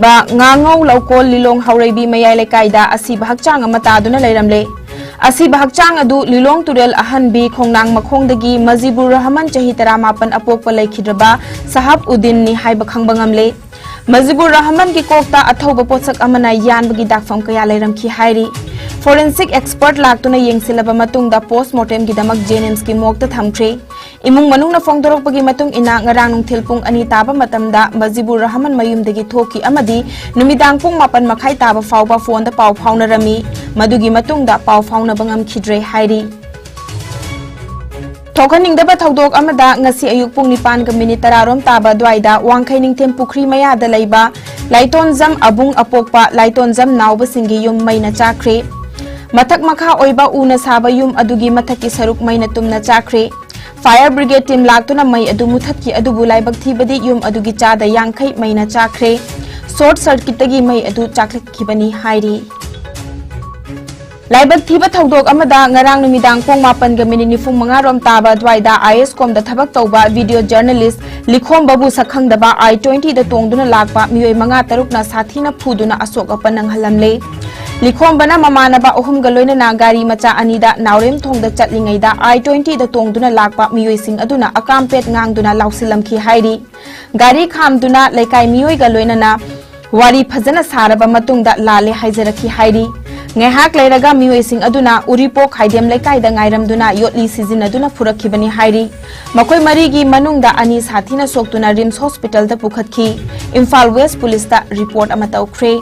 leba ngangau laukol lilong haureibi mayai lekaida asiba hakchang ama taduna leiramle asiba hakchang adu lilong turel ahanbi khongnang makhongdagi Majibur Rahman chahi 18 apokpa laikhidraba Sahab Udin ni haiba khangbangamle Majibur Rahman ki kokta athauba potsak amana yanbagi dakfam kaya leiramki hairi Forensic expert laktuna yengsilaba matungda postmortem gidamak JNMs ki mokta thamkhre imung manungna fongdorokpagi matung ina ngarang nungthil pung ani taba matamda Majibur Rahman mayumdagi thoki amadi numidang pung 8 makhai taba fawba phone da paw phawnarami madugi matungda paw phawna bangam khidre hairi Thokaningdaba thodok amada ngasi ayuk pung 9 ga minute 10 rom taba dwaida wangkhai ningthem pukri maya da leiba laiton jam abung apokpa laiton jam nawba singi yum maina chakre mathak makha oiba una saba yum adugi mathaki saruk maina tumna chakre Fire Brigade team laktuna mai adu muthatki adu bulai bakthi badi yum adugi chada yangkhai maina chakre short circuit tagi mai adu chaklekibani hairi Laibak thiba thodok amada ngarang numidang pong 8 ga minute 9 rom taba dwaida Iscom da thabak tawba video journalist likhom babu sakhangdaba I20 da tongduna lakpa mioi manga tarukna sathina phuduna asok apanang halamle Likhom bana mamanaba ohum galoina na gari macha anida naurem thongda chatlingaida I20 da tongduna lakpa mioi sing aduna akampet ngangduna lausilamki hairi gari khamduna laikai mioi galoina na wari phajana saraba matungda lale haijaraki hairi ngehak leiraga mioi sing aduna uripok haidem laikai da ngairamduna yotli season aduna purakhibani hairi makoi marigi manungda ani sathina soktuna Rims Hospital da pukhatki Imphal West Police da report amata ukhre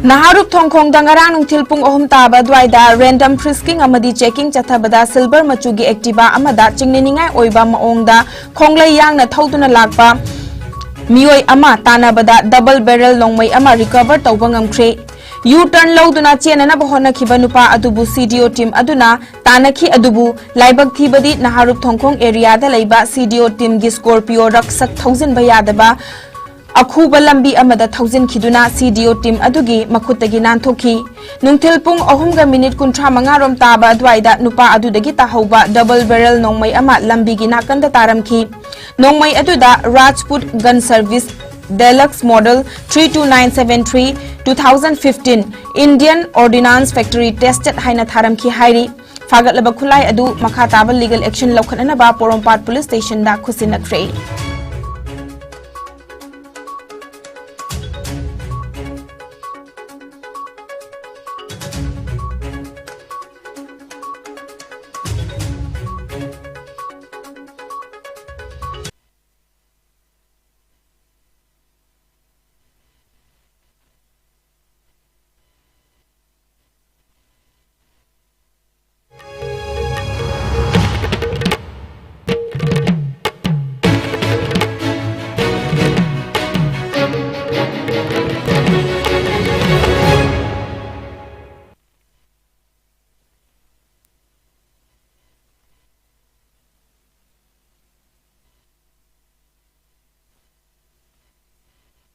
Naharuk Thongkhong dangarang nungthil pung ohum taba dwaida random frisking amadi checking chathabada silver machugi activa amada chingniningai oiba maongda khonglai yangna thoduna lakpa mioi ama tanabada double barrel longmai ama recover tawba ngamkhre U-turn loduna chenana bahona khiba nupa adubu CDO team aduna tanakhi adubu laibak thibadi Naharuk Thongkhong area da leiba CDO team gi Scorpio raksak 1000 bayadaba Akhuba lambi amada 1000 khiduna CDO team adugi makhutagi nanthoki nungthil pung ohum ga minute 35 rom taba dwaida nupa adudagi tahauba double barrel nongmai ama lambi gi nakanda taramki nongmai aduda Rajput Gun Service Deluxe Model 32973 2015 Indian Ordnance Factory tested haina tharamki hairi fagat laba khulai adu makha taba legal action lokhanana ba Porompat Police Station da khusinakre